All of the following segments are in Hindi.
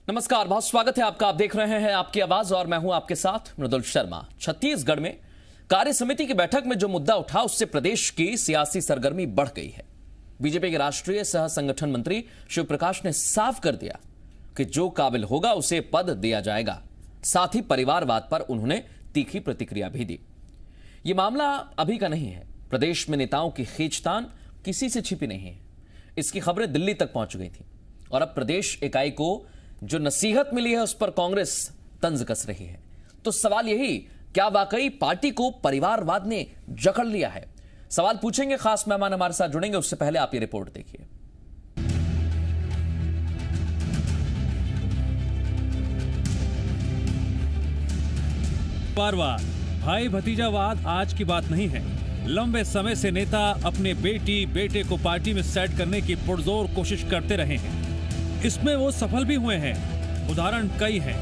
नमस्कार, बहुत स्वागत है आपका। आप देख रहे हैं आपकी आवाज और मैं हूं आपके साथ मृदुल शर्मा। छत्तीसगढ़ में कार्य समिति की बैठक में जो मुद्दा उठा उससे प्रदेश की सियासी सरगर्मी बढ़ गई है। बीजेपी के राष्ट्रीय सह संगठन मंत्री शिव प्रकाश ने साफ कर दिया कि जो काबिल होगा उसे पद दिया जाएगा। साथ ही परिवारवाद पर उन्होंने तीखी प्रतिक्रिया भी दी। ये मामला अभी का नहीं है। प्रदेश में नेताओं की खींचतान किसी से छिपी नहीं है। इसकी खबरें दिल्ली तक पहुंच गई थी और अब प्रदेश इकाई को जो नसीहत मिली है उस पर कांग्रेस तंज कस रही है। तो सवाल यही, क्या वाकई पार्टी को परिवारवाद ने जकड़ लिया है? सवाल पूछेंगे, खास मेहमान हमारे साथ जुड़ेंगे। उससे पहले आप ये रिपोर्ट देखिए। परिवारवाद, भाई भतीजावाद आज की बात नहीं है। लंबे समय से नेता अपने बेटी बेटे को पार्टी में सेट करने की पुरजोर कोशिश करते रहे हैं। इसमें वो सफल भी हुए हैं। उदाहरण कई हैं,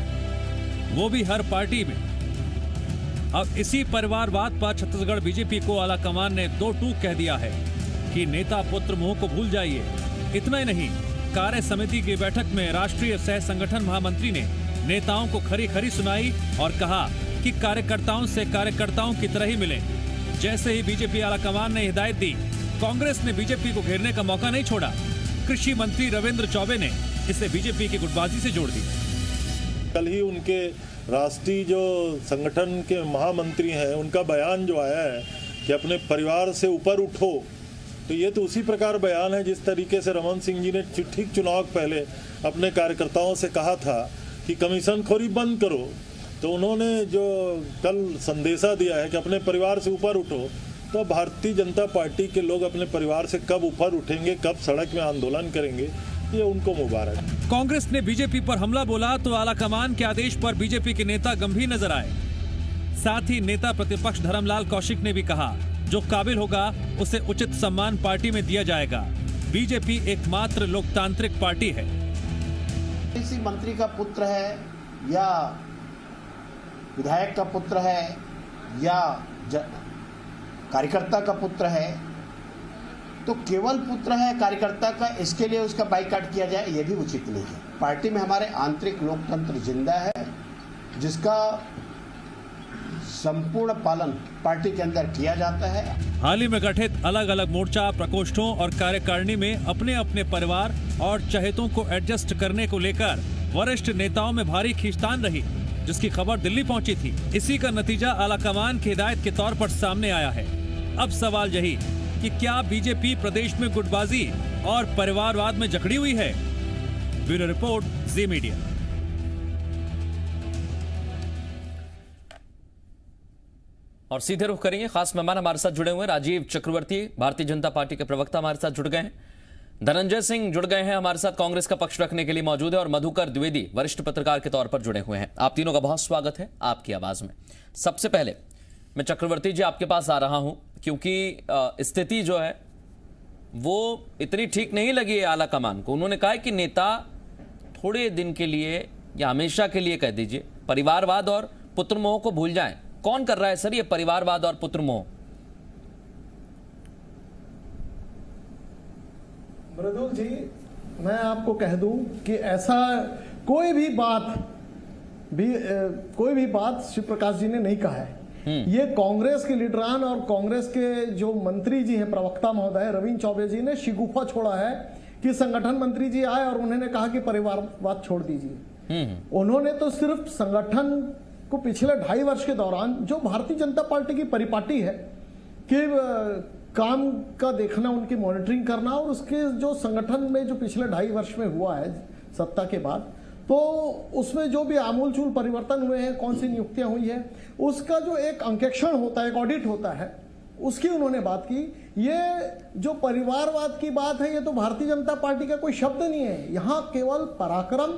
वो भी हर पार्टी में। अब इसी परिवारवाद पर छत्तीसगढ़ बीजेपी को आलाकमान ने दो टूक कह दिया है कि नेता पुत्र मोह को भूल जाइए। इतना ही नहीं, कार्य समिति की बैठक में राष्ट्रीय सह संगठन महामंत्री ने नेताओं को खरी खरी सुनाई और कहा कि कार्यकर्ताओं से कार्यकर्ताओं की तरह ही मिले। जैसे ही बीजेपी आलाकमान ने हिदायत दी, कांग्रेस ने बीजेपी को घेरने का मौका नहीं छोड़ा। कृषि मंत्री रविंद्र चौबे ने इसे बीजेपी की गुटबाजी से जोड़ दी। कल ही उनके राष्ट्रीय जो संगठन के महामंत्री हैं, उनका बयान जो आया है कि अपने परिवार से ऊपर उठो, तो ये तो उसी प्रकार बयान है जिस तरीके से रमन सिंह जी ने ठीक चुनाव पहले अपने कार्यकर्ताओं से कहा था कि कमीशन खोरी बंद करो। तो उन्होंने जो कल संदेशा दिया है कि अपने परिवार से ऊपर उठो, तो भारतीय जनता पार्टी के लोग अपने परिवार से कब ऊपर उठेंगे, कब सड़क में आंदोलन करेंगे, ये उनको मुबारक। कांग्रेस ने बीजेपी पर हमला बोला तो आलाकमान के आदेश पर बीजेपी के नेता गंभीर नजर आए। साथ ही नेता प्रतिपक्ष धर्मलाल कौशिक ने भी कहा, जो काबिल होगा उसे उचित सम्मान पार्टी में दिया जाएगा। बीजेपी एकमात्र लोकतांत्रिक पार्टी है। किसी मंत्री का पुत्र है या विधायक का पुत्र है या कार्यकर्ता का पुत्र है, तो केवल पुत्र है कार्यकर्ता का, इसके लिए उसका बाइकआउट किया जाए, यह भी उचित नहीं है। पार्टी में हमारे आंतरिक लोकतंत्र जिंदा है, जिसका संपूर्ण पालन पार्टी के अंदर किया जाता है। हाल ही में गठित अलग अलग मोर्चा प्रकोष्ठों और कार्यकारिणी में अपने अपने परिवार और चहेतों को एडजस्ट करने को लेकर वरिष्ठ नेताओं में भारी खींचतान रही, जिसकी खबर दिल्ली पहुंची थी। इसी का नतीजा आलाकमान की हिदायत के तौर पर सामने आया है। अब सवाल यही कि क्या बीजेपी प्रदेश में गुटबाजी और परिवारवाद में जकड़ी हुई है? ब्यूरो रिपोर्ट, जी मीडिया। और सीधे रुख करेंगे, खास मेहमान हमारे साथ जुड़े हुए राजीव चक्रवर्ती, भारतीय जनता पार्टी के प्रवक्ता हमारे साथ जुड़ गए हैं। धनंजय सिंह जुड़ गए हैं हमारे साथ, कांग्रेस का पक्ष रखने के लिए मौजूद है। और मधुकर द्विवेदी वरिष्ठ पत्रकार के तौर पर जुड़े हुए हैं। आप तीनों का बहुत स्वागत है आपकी आवाज में। सबसे पहले मैं चक्रवर्ती जी आपके पास आ रहा हूं, क्योंकि स्थिति जो है वो इतनी ठीक नहीं लगी है आलाकमान को। उन्होंने कहा कि नेता थोड़े दिन के लिए या हमेशा के लिए कह दीजिए परिवारवाद और पुत्रमोह को भूल जाएं। कौन कर रहा है सर ये परिवारवाद और पुत्रमोह? मृदुल जी, मैं आपको कह दूं कि ऐसा कोई भी बात शिव प्रकाश जी ने नहीं कहा है। ये कांग्रेस के लीडरान और कांग्रेस के जो मंत्री जी हैं, प्रवक्ता महोदय रविंद्र चौबे जी ने शिगुफा छोड़ा है कि संगठन मंत्री जी आए और उन्होंने कहा कि परिवारवाद छोड़ दीजिए। उन्होंने तो सिर्फ संगठन को पिछले 2.5 वर्ष के दौरान जो भारतीय जनता पार्टी की परिपाटी है कि काम का देखना, उनकी मॉनिटरिंग करना, और उसके जो संगठन में जो पिछले 2.5 वर्ष में हुआ है सत्ता के बाद, तो उसमें जो भी आमूलचूल परिवर्तन हुए हैं, कौन सी नियुक्तियां हुई है, उसका जो एक अंकेक्षण होता है, एक ऑडिट होता है, उसकी उन्होंने बात की। ये जो परिवारवाद की बात है, ये तो भारतीय जनता पार्टी का कोई शब्द नहीं है। यहाँ केवल पराक्रम,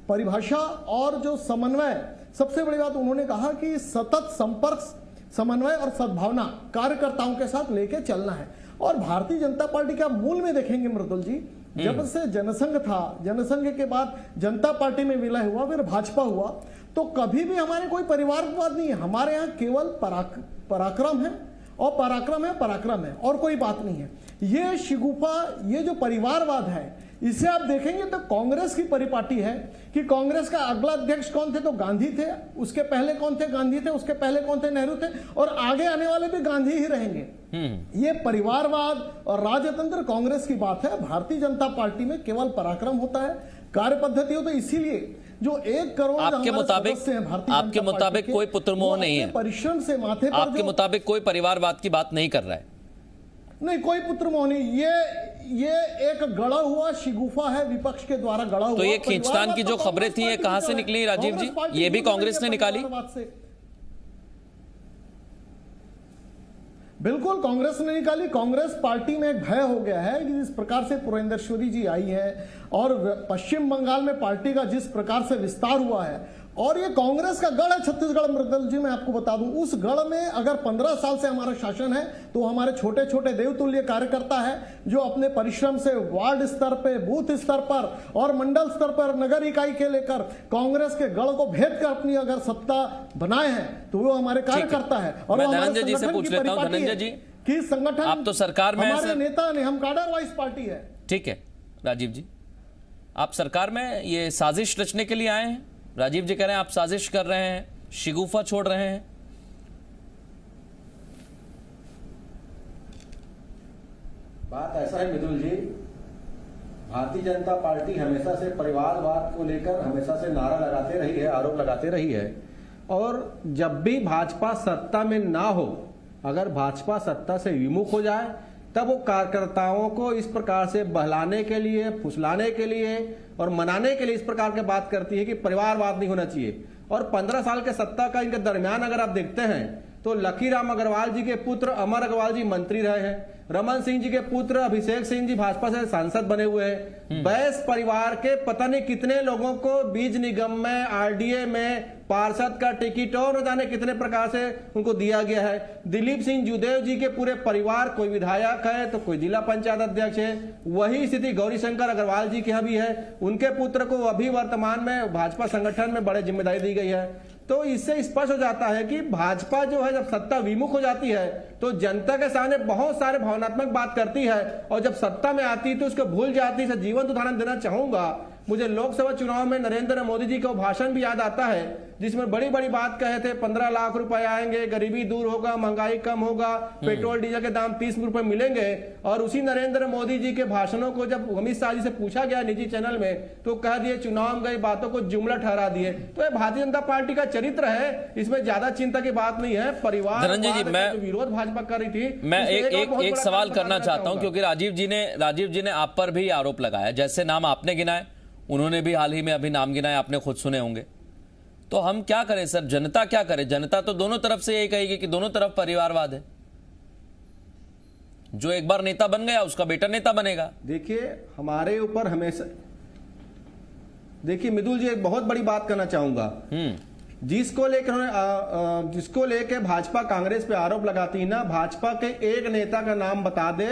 परिभाषा और जो समन्वय, सबसे बड़ी बात उन्होंने कहा कि सतत संपर्क, समन्वय और सद्भावना कार्यकर्ताओं के साथ लेके चलना है। और भारतीय जनता पार्टी का मूल में देखेंगे मृदुल जी, जब से जनसंघ था, जनसंघ के बाद जनता पार्टी में विलय हुआ, फिर भाजपा हुआ, तो कभी भी हमारे कोई परिवारवाद नहीं है। हमारे यहाँ केवल पराक्रम है और पराक्रम है और कोई बात नहीं है। ये शिगुफा, ये जो परिवारवाद है, इसे आप देखेंगे तो कांग्रेस की परिपाटी है कि कांग्रेस का अगला अध्यक्ष कौन थे तो गांधी थे, उसके पहले कौन थे गांधी थे, उसके पहले कौन थे नेहरू थे, और आगे आने वाले भी गांधी ही रहेंगे। ये परिवारवाद और राजतंत्र कांग्रेस की बात है। भारतीय जनता पार्टी में केवल पराक्रम होता है, कार्य पद्धति हो। तो इसीलिए जो 1 करोड़ आपके मुताबिक कोई पुत्रमोह नहीं है, परिश्रम से माथे पर, आपके मुताबिक कोई परिवारवाद की बात नहीं कर रहा है? नहीं, कोई पुत्रमोह नहीं। ये एक गढ़ा हुआ शिगुफा है, विपक्ष के द्वारा गढ़ा हुआ। तो ये खींचतान की जो खबरें थी, ये कहां से निकली राजीव जी? ये भी कांग्रेस ने निकाली? बिल्कुल कांग्रेस ने निकाली। कांग्रेस पार्टी में एक भय हो गया है कि जिस प्रकार से पुरेंद्रश्वरी जी आई है और पश्चिम बंगाल में पार्टी का जिस प्रकार से विस्तार हुआ है, और ये कांग्रेस का गढ़ है छत्तीसगढ़। मृदुल जी, मैं आपको बता दूं, उस गढ़ में अगर 15 साल से हमारा शासन है तो हमारे छोटे छोटे देवतुल्य कार्यकर्ता है जो अपने परिश्रम से वार्ड स्तर पे, बूथ स्तर पर और मंडल स्तर पर, नगर इकाई के लेकर कांग्रेस के गढ़ को भेद कर अपनी अगर सत्ता बनाए हैं तो वो हमारे कार्यकर्ता है। और धनंजय जी से पूछ लेता हूं, धनंजय जी कि संगठन, आप तो सरकार में हमारे नेता ने, हम कार्डर वाइज पार्टी है। ठीक है राजीव जी, आप सरकार में ये साजिश रचने के लिए आए हैं? राजीव जी कह रहे हैं आप साजिश कर रहे हैं, शिगुफा छोड़ रहे हैं। बात ऐसा है मिदुल जी, भारतीय जनता पार्टी हमेशा से परिवारवाद को लेकर हमेशा से नारा लगाते रही है, आरोप लगाते रही है। और जब भी भाजपा सत्ता में ना हो, अगर भाजपा सत्ता से विमुख हो जाए, तब वो कार्यकर्ताओं को इस प्रकार से बहलाने के लिए, फुसलाने के लिए और मनाने के लिए इस प्रकार की बात करती है कि परिवारवाद नहीं होना चाहिए। और 15 साल के सत्ता का इनके दरमियान अगर आप देखते हैं तो लकीराम अग्रवाल जी के पुत्र अमर अग्रवाल जी मंत्री रहे हैं, रमन सिंह जी के पुत्र अभिषेक सिंह जी भाजपा से सांसद बने हुए हैं। बैस परिवार के पता नहीं कितने लोगों को बीज निगम में, आरडीए में पार्षद का टिकट और न जाने कितने प्रकार से उनको दिया गया है। दिलीप सिंह जूदेव जी के पूरे परिवार, कोई विधायक है तो कोई जिला पंचायत अध्यक्ष है। वही स्थिति गौरीशंकर अग्रवाल जी की यहाँ भी है। उनके पुत्र को अभी वर्तमान में भाजपा संगठन में बड़े जिम्मेदारी दी गई है। तो इससे स्पष्ट हो जाता है कि भाजपा जो है जब सत्ता विमुख हो जाती है तो जनता के सामने बहुत सारे भावनात्मक बात करती है, और जब सत्ता में आती है तो उसको भूल जाती है। जीवंत उदाहरण देना चाहूंगा, मुझे लोकसभा चुनाव में नरेंद्र मोदी जी का भाषण भी याद आता है जिसमें बड़ी बड़ी बात कहे थे, 15 लाख रुपए आएंगे, गरीबी दूर होगा, महंगाई कम होगा, पेट्रोल डीजल के दाम 30 रुपए मिलेंगे। और उसी नरेंद्र मोदी जी के भाषणों को जब अमित शाह जी से पूछा गया निजी चैनल में तो कह दिए चुनाव में गई बातों को जुमला ठहरा दिए। तो ये भारतीय जनता पार्टी का चरित्र है, इसमें ज्यादा चिंता की बात नहीं है। परिवार धनंजय जी, मैं विरोध भाजपा कर रही थी, मैं एक सवाल करना चाहता हूं क्योंकि राजीव जी ने आप पर भी आरोप लगाया, जैसे नाम आपने गिनाए उन्होंने भी हाल ही में अभी नाम गिनाए, आपने खुद सुने होंगे। तो हम क्या करें सर, जनता क्या करे? जनता तो दोनों तरफ से यही कहेगी कि दोनों तरफ परिवारवाद है। जो एक बार नेता बन गया उसका बेटा नेता बनेगा। देखिए हमारे ऊपर हमेशा, देखिए मिदुल जी एक बहुत बड़ी बात करना चाहूंगा, जिसको लेकर भाजपा कांग्रेस पे आरोप लगाती है ना, भाजपा के एक नेता का नाम बता दे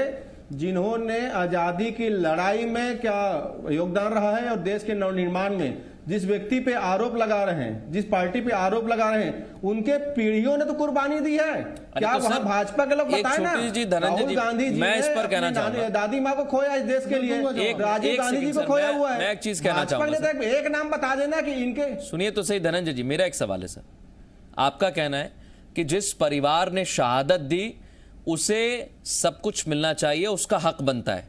जिन्होंने आजादी की लड़ाई में क्या योगदान रहा है और देश के नवनिर्माण में जिस व्यक्ति पे आरोप लगा रहे हैं, जिस पार्टी पे आरोप लगा रहे हैं, उनके पीढ़ियों ने तो कुर्बानी दी है। क्या तो वहां भाजपा के लोग बताए ना, राहुल गांधी जी, मैं इस पर कहना चाहूंगा, दादी माँ को खोया इस देश के लिए, राजीव गांधी जी को खोया हुआ है। मैं एक चीज कहना चाहूंगा, एक नाम बता देना कि इनके, सुनिए तो सही धनंजय जी, मेरा एक सवाल है सर, आपका कहना है कि जिस परिवार ने शहादत दी उसे सब कुछ मिलना चाहिए, उसका हक बनता है,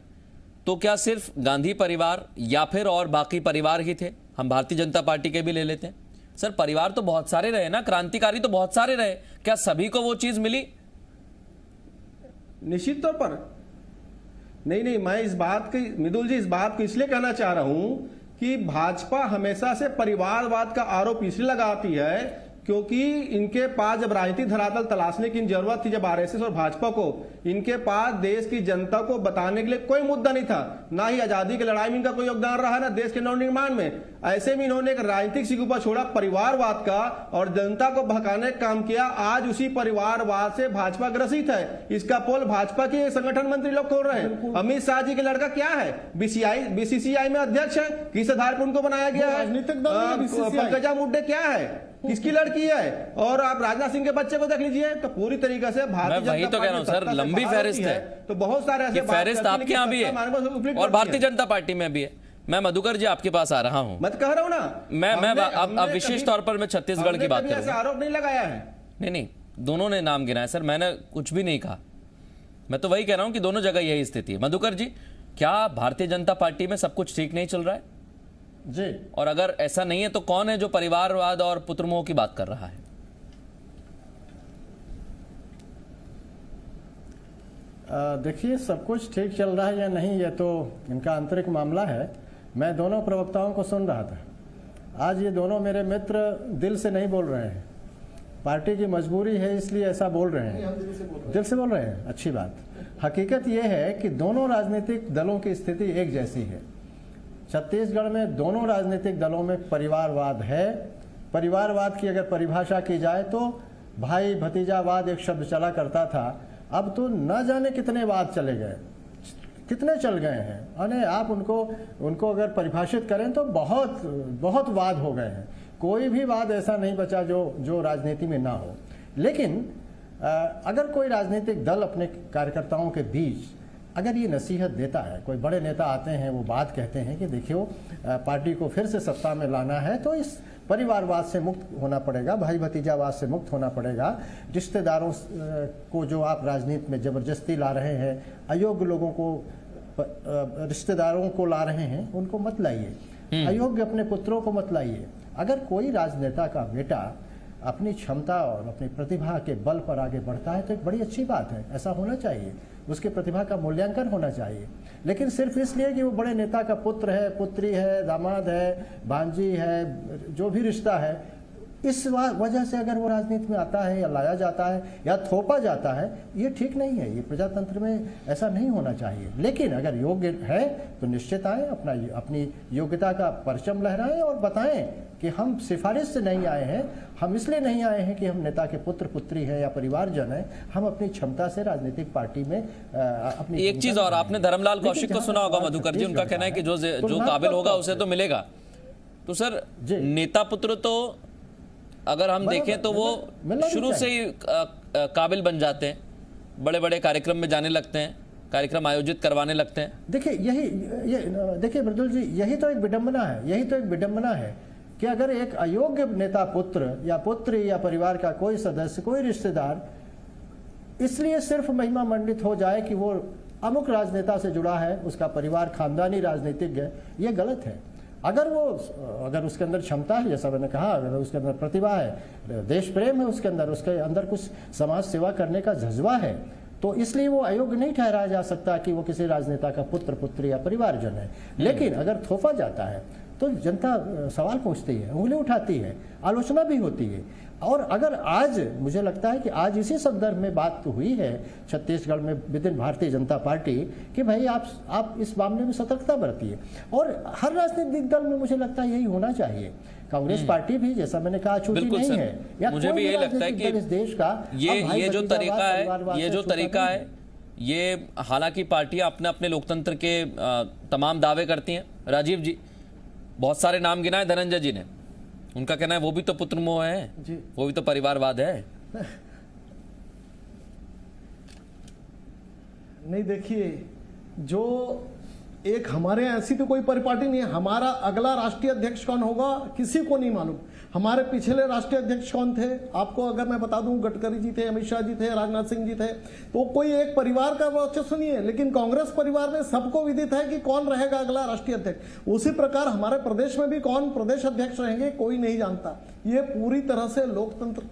तो क्या सिर्फ गांधी परिवार या फिर और बाकी परिवार ही थे? हम भारतीय जनता पार्टी के भी ले लेते हैं सर, परिवार तो बहुत सारे रहे ना, क्रांतिकारी तो बहुत सारे रहे, क्या सभी को वो चीज मिली? निश्चित तौर पर नहीं, मैं इस बात की, मिदुल जी इस बात को इसलिए कहना चाह रहा हूं कि भाजपा हमेशा से परिवारवाद का आरोप इसलिए लगाती है क्योंकि इनके पास जब राजनीतिक धरातल तलाशने की जरूरत थी, जब आरएसएस और भाजपा को, इनके पास देश की जनता को बताने के लिए कोई मुद्दा नहीं था, ना ही आजादी की लड़ाई में इनका कोई योगदान रहा, ना देश के नवनिर्माण में। ऐसे में इन्होंने एक राजनीतिक शिकूपा छोड़ा परिवारवाद का और जनता को भड़काने का काम किया। आज उसी परिवारवाद से भाजपा ग्रसित है। इसका पोल भाजपा के संगठन मंत्री लोग खोल रहे हैं। अमित शाह जी के लड़का क्या है, बीसीसीआई में अध्यक्ष है, किस आधार पर उनको बनाया गया है? पंकजा मुंडे क्या है? किसकी लड़की है? और आप राजनाथ सिंह के बच्चे को देख लीजिए, तो पूरी तरीके से भारतीय मैं वही तो कह रहा हूं सर, लंबी फहरिस्त है, तो बहुत सारे ऐसे फहरिस्त आपके यहाँ भी है और भारतीय जनता पार्टी में भी है। मैं मधुकर जी आपके पास आ रहा हूं। मत कह रहा हूं ना, मैं अब विशेष तौर पर मैं छत्तीसगढ़ की बात करूंगा। आरोप नहीं लगाया है। नहीं, दोनों ने नाम गिनाया सर, मैंने कुछ भी नहीं कहा। मैं तो वही कह रहा हूं कि दोनों जगह यही स्थिति है। मधुकर जी, क्या भारतीय जनता पार्टी में सब कुछ ठीक नहीं चल रहा है जी? और अगर ऐसा नहीं है तो कौन है जो परिवारवाद और पुत्रमोह की बात कर रहा है? देखिए, सब कुछ ठीक चल रहा है या नहीं ये तो इनका आंतरिक मामला है। मैं दोनों प्रवक्ताओं को सुन रहा था। आज ये दोनों मेरे मित्र दिल से नहीं बोल रहे हैं, पार्टी की मजबूरी है इसलिए ऐसा बोल रहे हैं। दिल से बोल रहे हैं, अच्छी बात। हकीकत यह है कि दोनों राजनीतिक दलों की स्थिति एक जैसी है। छत्तीसगढ़ में दोनों राजनीतिक दलों में परिवारवाद है। परिवारवाद की अगर परिभाषा की जाए तो भाई भतीजावाद एक शब्द चला करता था, अब तो न जाने कितने वाद चले गए, कितने चल गए हैं। अरे आप उनको अगर परिभाषित करें तो बहुत बहुत वाद हो गए हैं। कोई भी वाद ऐसा नहीं बचा जो राजनीति में ना हो। लेकिन अगर कोई राजनीतिक दल अपने कार्यकर्ताओं के बीच अगर ये नसीहत देता है, कोई बड़े नेता आते हैं वो बात कहते हैं कि देखियो पार्टी को फिर से सत्ता में लाना है तो इस परिवारवाद से मुक्त होना पड़ेगा, भाई भतीजावाद से मुक्त होना पड़ेगा, रिश्तेदारों को जो आप राजनीति में जबरदस्ती ला रहे हैं, अयोग्य लोगों को रिश्तेदारों को ला रहे हैं, उनको मत लाइए, अयोग्य अपने पुत्रों को मत लाइए। अगर कोई राजनेता का बेटा अपनी क्षमता और अपनी प्रतिभा के बल पर आगे बढ़ता है तो एक बड़ी अच्छी बात है, ऐसा होना चाहिए, उसकी प्रतिभा का मूल्यांकन होना चाहिए। लेकिन सिर्फ इसलिए कि वो बड़े नेता का पुत्र है, पुत्री है, दामाद है, भांजी है, जो भी रिश्ता है, इस वजह से अगर वो राजनीति में आता है या लाया जाता है या थोपा जाता है, ये ठीक नहीं है। ये प्रजातंत्र में ऐसा नहीं होना चाहिए। लेकिन अगर योग्य है तो निश्चित आए, अपनी योग्यता का परचम लहराएं और बताएं कि हम सिफारिश से नहीं आए हैं, हम इसलिए नहीं आए हैं कि हम नेता के पुत्र पुत्री हैं या परिवारजन हैं, हम अपनी क्षमता से राजनीतिक पार्टी में अपनी। एक चीज और, आपने धर्मलाल कौशिक को सुना होगा मधुकर जी, उनका कहना है कि जो काबिल होगा उसे तो मिलेगा। तो सर नेता पुत्र तो अगर हम देखें तो वो शुरू से ही काबिल बन जाते हैं, बड़े बड़े कार्यक्रम में जाने लगते हैं, कार्यक्रम आयोजित करवाने लगते हैं। देखिए देखिए मृदुल जी, यही तो एक विडंबना है कि अगर एक अयोग्य नेता पुत्र या पुत्री या परिवार का कोई सदस्य, कोई रिश्तेदार इसलिए सिर्फ महिमा मंडित हो जाए कि वो अमुक राजनेता से जुड़ा है, उसका परिवार खानदानी राजनीतिज्ञ है, ये गलत है। अगर उसके अंदर क्षमता है, जैसा मैंने कहा, अगर उसके अंदर प्रतिभा है, देश प्रेम है उसके अंदर कुछ समाज सेवा करने का जज्बा है, तो इसलिए वो अयोग्य नहीं ठहराया जा सकता कि वो किसी राजनेता का पुत्र पुत्री या परिवारजन है। लेकिन अगर थोपा जाता है तो जनता सवाल पूछती है, उंगली उठाती है, आलोचना भी होती है। और अगर आज मुझे लगता है कि आज इसी संदर्भ में बात तो हुई है छत्तीसगढ़ में विदिन भारतीय जनता पार्टी कि भाई आप इस मामले में सतर्कता बरतिए। और हर राजनीतिक दल में मुझे लगता है यही होना चाहिए। कांग्रेस पार्टी भी, जैसा मैंने कहा, छूटी नहीं है, या मुझे भी यही लगता है कि इस देश का ये जो तरीका है, ये हालांकि पार्टियां अपने अपने लोकतंत्र के तमाम दावे करती हैं। राजीव जी, बहुत सारे नाम गिनाए धनंजय जी ने, उनका कहना है वो भी तो पुत्रमोह है, वो भी तो परिवारवाद है। नहीं, देखिए, जो एक हमारे यहाँ ऐसी तो कोई परिपाटी नहीं है। हमारा अगला राष्ट्रीय अध्यक्ष कौन होगा किसी को नहीं मालूम। हमारे पिछले राष्ट्रीय अध्यक्ष कौन थे आपको अगर मैं बता दूं, गडकरी जी थे, अमित शाह जी थे, राजनाथ सिंह जी थे। तो कोई एक परिवार का वर्चस्व नहीं है, लेकिन कांग्रेस परिवार में सबको विदित है कि कौन रहेगा अगला राष्ट्रीय अध्यक्ष। उसी प्रकार हमारे प्रदेश में भी कौन प्रदेश अध्यक्ष रहेंगे कोई नहीं जानता। ये पूरी तरह से लोकतंत्र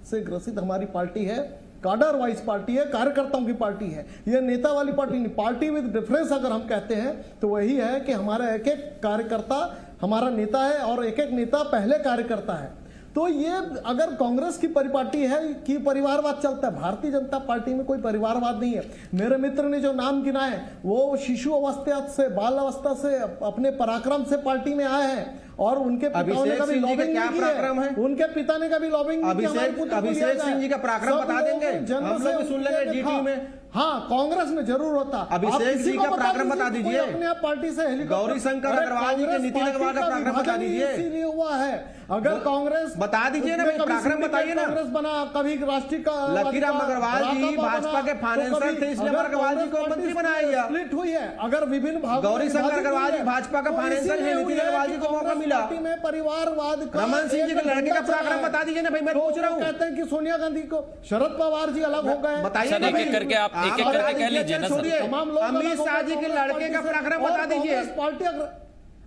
से ग्रसित हमारी पार्टी है, काडर वाइज पार्टी है, कार्यकर्ताओं की पार्टी है, ये नेता वाली पार्टी नहीं। पार्टी विद डिफरेंस अगर हम कहते हैं तो वही है कि हमारा एक एक कार्यकर्ता हमारा नेता है और एक एक नेता पहले कार्यकर्ता है। तो ये अगर कांग्रेस की परिपाटी है कि परिवारवाद चलता है, भारतीय जनता पार्टी में कोई परिवारवाद नहीं है। मेरे मित्र ने जो नाम गिनाए वो शिशु अवस्था से, बाल अवस्था से, अपने पराक्रम से पार्टी में आए हैं और उनके पिताओं ने कभी लॉबिंग क्या नहीं की पराक्रम है? उनके पिता ने कभी लॉबिंग नहीं की। अभिषेक सिंह जी का पराक्रम बता देंगे, हम लोग भी सुन लेंगे जीटी में। हाँ, कांग्रेस में जरूर होता। अभिषेक जी का पराक्रम बता दीजिए, अपने आप पार्टी से गौरी शंकर अग्रवाल जी के नीति अग्रवाल का पराक्रम बता दीजिए, इसीलिए हुआ है। अगर कांग्रेस बता दीजिए ना भाई, पराक्रम बताइए ना। कांग्रेस बना, कभी राष्ट्रीय लकीराम अग्रवाल जी भाजपा के फाइनेंसर थे, इसलिए अग्रवाल जी को मंत्री बनाया गया। स्प्लिट हुई है, अगर विभिन्न भागों गौरी शंकर अग्रवाल जी भाजपा का फाइनेंसर है, नीति अग्रवाल जी को मौका मिला। में परिवारवाद का रमन सिंह जी के लड़के का पराक्रम बता दीजिए ना भाई, मैं पूछ रहा हूँ। कहते हैं कि सोनिया गांधी को शरद पवार जी अलग हो गए, बताइए सर, एक-एक करके आप एक-एक करके कह लीजिए ना सर। तमाम लोग अमित शाह जी के लड़के का पराक्रम बता दीजिए,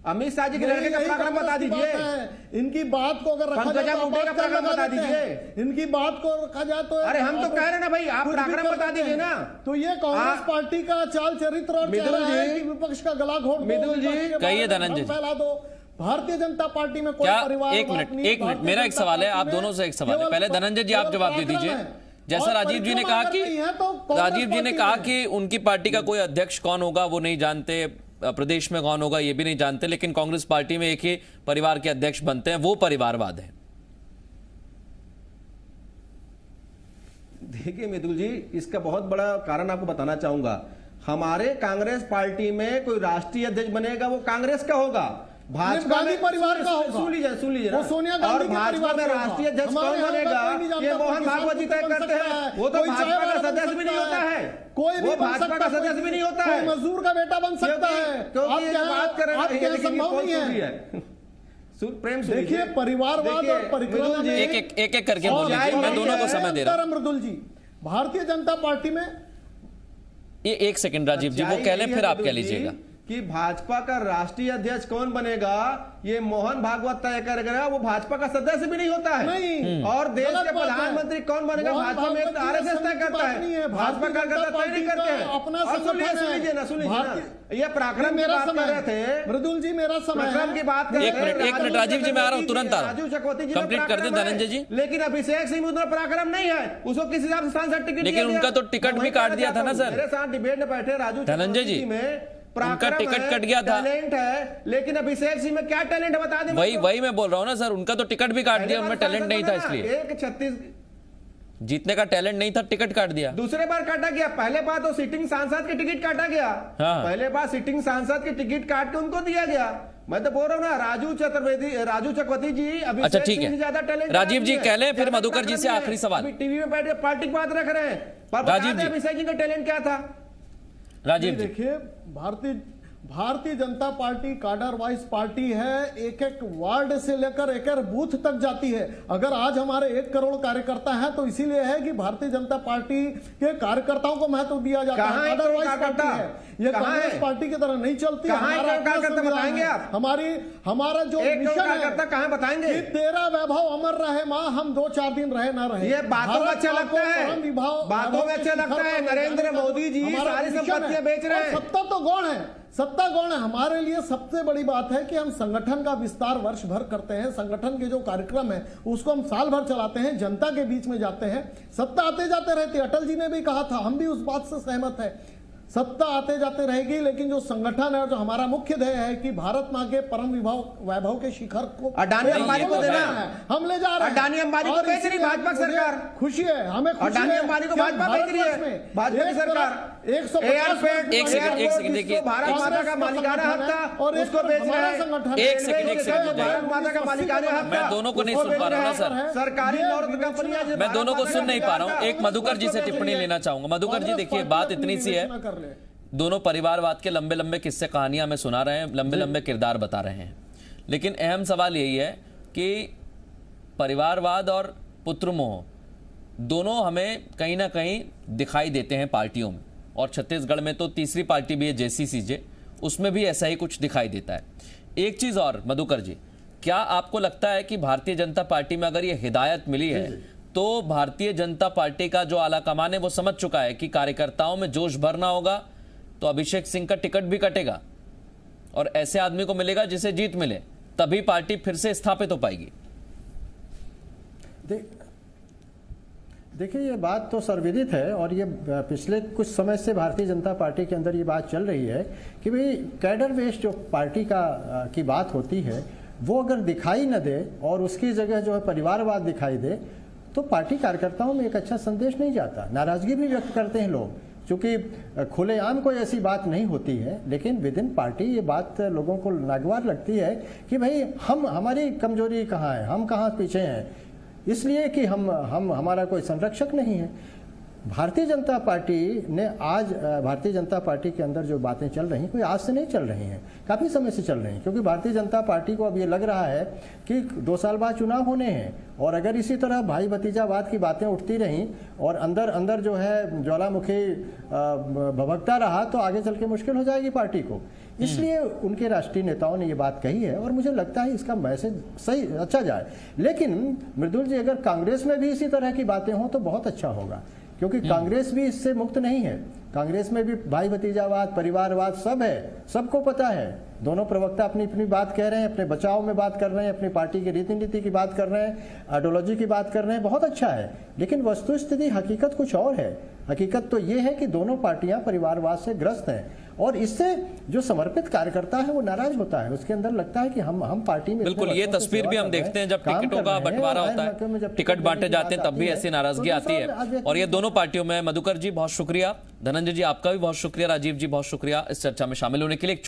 अमित शाह जी के लड़के का पराक्रम बता दीजिए। इनकी बात को अगर रखा जाए तो मुद्दे का पराक्रम बता दीजिए, इनकी बात को रखा जाए तो अरे हम तो कह रहे हैं ना भाई, आप पराक्रम बता दीजिए ना। तो ये कांग्रेस पार्टी का चाल चरित्र और चेहरा है कि विपक्ष का गला घोट मिदुल जी कहिए धनंजय जी, फैला दो। भारतीय जनता पार्टी में कोई क्या परिवार, एक मिनट मेरा एक सवाल है, आप दोनों से एक सवाल है। पहले धनंजय जी आप जवाब दे दीजिए। जैसा राजीव जी ने कहा कि उनकी पार्टी का कोई अध्यक्ष कौन होगा वो नहीं जानते, प्रदेश में कौन होगा ये भी नहीं जानते, लेकिन कांग्रेस पार्टी में एक ही परिवार के अध्यक्ष बनते हैं, वो परिवारवाद है। देखिए मिदुल जी, इसका बहुत बड़ा कारण आपको बताना चाहूंगा। हमारे कांग्रेस पार्टी में कोई राष्ट्रीय अध्यक्ष बनेगा वो कांग्रेस का होगा, भाजपा गांधी परिवार का होगा। सुन लीजिए वो सोनिया गांधी और भाजपा में राष्ट्रीय अध्यक्ष कौन बनेगा ये मोहन भागवत जी तय करते हैं। वो तो भाजपा का सदस्य भी नहीं होता है, कोई भी भाजपा का सदस्य भी नहीं होता है, मजदूर का बेटा बन सकता है। क्योंकि बात कर रहे हैं संभव नहीं है। प्रेम देखिए, परिवारवाद और परिक्रम में एक करके बोलिए, मैं दोनों को समय दे रहा हूं। मृदुल जी, भारतीय जनता पार्टी में ये एक सेकंड राजीव जी, वो कह लें फिर आप कह लीजिएगा कि भाजपा का राष्ट्रीय अध्यक्ष कौन बनेगा ये मोहन भागवत तय करेगा, वो भाजपा का सदस्य भी नहीं होता है। नहीं। और देश के प्रधानमंत्री कौन बनेगा भाजपा में आरएसएस तय करता है, भाजपा कार्यकर्ता तय नहीं करते हैं। अपना सुनिए ना, ये पराक्रम की बात कर रहे थे मृदुल जी, मेरा समय पराक्रम की बात कर रहे थे। एक मिनट राजीव जी, मैं आ रहा हूं, तुरंत आ रहा हूं, राजू चक्रवर्ती जी कंप्लीट कर दें धनंजय जी। लेकिन अभिषेक सिंह उतना पराक्रम नहीं है, उसको किस हिसाब से सांसद टिकट, लेकिन उनका तो टिकट भी काट दिया था ना सर। मेरे साथ डिबेट में बैठे राजू धनंजय जी में उनका टिकट कट गया था, टैलेंट है, लेकिन अभिषेक सिंह में क्या टैलेंट है बता दें। वही मैं बोल रहा हूं ना सर, उनका तो टिकट भी काट दिया, उनमें टैलेंट नहीं था, इसलिए एक 36 जीतने का टैलेंट नहीं था, टिकट काट दिया। दूसरे बार काटा गया, पहले बार तो सिटिंग सांसद की टिकट काटा गया। हाँ। पहले बार सिटिंग सांसद की टिकट काट के उनको दिया गया। मैं तो बोल रहा हूँ ना, राजू चक्रवर्ती जी अभी अच्छा ठीक है, ज्यादा टैलेंट राजीव जी कह लें, फिर मधुकर जी से आखिरी सवाल। टीवी में बैठ के पार्टी की बात रख रहे हैं, पर राजीव जी अभिषेक जी का टैलेंट क्या था? राजीव जी देखिए, भारतीय जनता पार्टी कार्डर वाइज पार्टी है, एक एक वार्ड से लेकर एक एक बूथ तक जाती है। अगर आज हमारे 1 करोड़ कार्यकर्ता हैं तो इसीलिए है कि भारतीय जनता पार्टी के कार्यकर्ताओं को महत्व दिया जाता है। कार्डर वाइज पार्टी है, ये कांग्रेस पार्टी की तरह नहीं चलती। बताएंगे आप? हमारा जो मिशन है, कहाँ बताएंगे? तेरा वैभव अमर रहे माँ, हम 2-4 दिन रहे ना रहे। ये बातों में अच्छा लगता है, बातों में अच्छा लगता है। नरेंद्र मोदी जी सारी संपत्तियां बेच रहे हैं, सत्ता तो गौण है, सत्ता गौण है। हमारे लिए सबसे बड़ी बात है कि हम संगठन का विस्तार वर्ष भर करते हैं, संगठन के जो कार्यक्रम है उसको हम साल भर चलाते हैं, जनता के बीच में जाते हैं। सत्ता आते जाते रहती है, अटल जी ने भी कहा था, हम भी उस बात से सहमत है, सत्ता आते जाते रहेगी, लेकिन जो संगठन है, जो हमारा मुख्य ध्येय है कि भारत माँ के परम वैभव के शिखर को अडानी अंबानी को देना है, हम ले जा रहे हैं। अडानी अंबानी को बेच रही भाजपा सरकार, खुशी है हमें, अडानी अंबानी को भाजपा बेच रही है, भाजपा की सरकार। 150 एक सेकंड देखिए, भारत माता का मालिकाना हक था और उसको बेच रहे हैं। एक सेकंड भारत माता का मालिकाना हक, मैं दोनों को नहीं सुन पा रहा हूं ना सर, सरकारी नॉर्थ कंपनियां, मैं दोनों को सुन नहीं पा रहा हूं। एक मधुकर जी से टिप्पणी लेना चाहूंगा। मधुकर जी देखिए, बात इतनी सी है, दोनों परिवारवाद के लंबे लंबे किस्से कहानियां हमें सुना रहे हैं, लंबे लंबे किरदार बता रहे हैं, लेकिन अहम सवाल यही है कि परिवारवाद और पुत्रमोह दोनों हमें कहीं ना कहीं दिखाई देते हैं पार्टियों में, और छत्तीसगढ़ में तो तीसरी पार्टी भी है जेसीसीजे, उसमें भी ऐसा ही कुछ दिखाई देता है। एक चीज और मधुकर जी, क्या आपको लगता है कि भारतीय जनता पार्टी में अगर ये हिदायत मिली है तो भारतीय जनता पार्टी का जो आला कमान है वो समझ चुका है कि कार्यकर्ताओं में जोश भरना होगा तो अभिषेक सिंह का टिकट भी कटेगा और ऐसे आदमी को मिलेगा जिसे जीत मिले, तभी पार्टी फिर से स्थापित हो पाएगी? देखिए, ये बात तो सर्वविदित है और ये पिछले कुछ समय से भारतीय जनता पार्टी के अंदर ये बात चल रही है कि भाई कैडर बेस्ड जो पार्टी की बात होती है वो अगर दिखाई न दे और उसकी जगह जो है परिवारवाद दिखाई दे तो पार्टी कार्यकर्ताओं में एक अच्छा संदेश नहीं जाता। नाराजगी भी व्यक्त करते हैं लोग, क्योंकि खुलेआम कोई ऐसी बात नहीं होती है, लेकिन विद इन पार्टी ये बात लोगों को नागवार लगती है कि भाई हमारी कमजोरी कहाँ है, हम कहाँ पीछे हैं, इसलिए कि हमारा कोई संरक्षक नहीं है। भारतीय जनता पार्टी ने आज भारतीय जनता पार्टी के अंदर जो बातें चल रही कोई आज से नहीं चल रही हैं, काफ़ी समय से चल रही हैं, क्योंकि भारतीय जनता पार्टी को अब ये लग रहा है कि 2 साल बाद चुनाव होने हैं और अगर इसी तरह भाई भतीजावाद की बातें उठती रहीं और अंदर अंदर जो है ज्वालामुखी भभकता रहा तो आगे चल के मुश्किल हो जाएगी पार्टी को। इसलिए उनके राष्ट्रीय नेताओं ने ये बात कही है और मुझे लगता है इसका मैसेज सही अच्छा जाए। लेकिन मृदुल जी, अगर कांग्रेस में भी इसी तरह की बातें हों तो बहुत अच्छा होगा, क्योंकि कांग्रेस भी इससे मुक्त नहीं है। कांग्रेस में भी भाई भतीजावाद, परिवारवाद सब है, सबको पता है। दोनों प्रवक्ता अपनी अपनी बात कह रहे हैं, अपने बचाव में बात कर रहे हैं, अपनी पार्टी की रीति नीति की बात कर रहे हैं, आइडियोलॉजी की बात कर रहे हैं, बहुत अच्छा है। लेकिन वस्तुस्थिति हकीकत कुछ और है। हकीकत तो ये है कि दोनों पार्टियां परिवारवाद से ग्रस्त हैं और इससे जो समर्पित कार्यकर्ता है वो नाराज होता है, उसके अंदर लगता है कि हम पार्टी में। बिल्कुल, ये तस्वीर भी हम देखते हैं जब टिकटों का बंटवारा होता है, टिकट बांटे जाते हैं तब भी ऐसी नाराजगी आती है। और ये दोनों पार्टियों में। मधुकर जी बहुत शुक्रिया, धनंजय जी आपका भी बहुत शुक्रिया, राजीव जी बहुत शुक्रिया इस चर्चा में शामिल होने के लिए।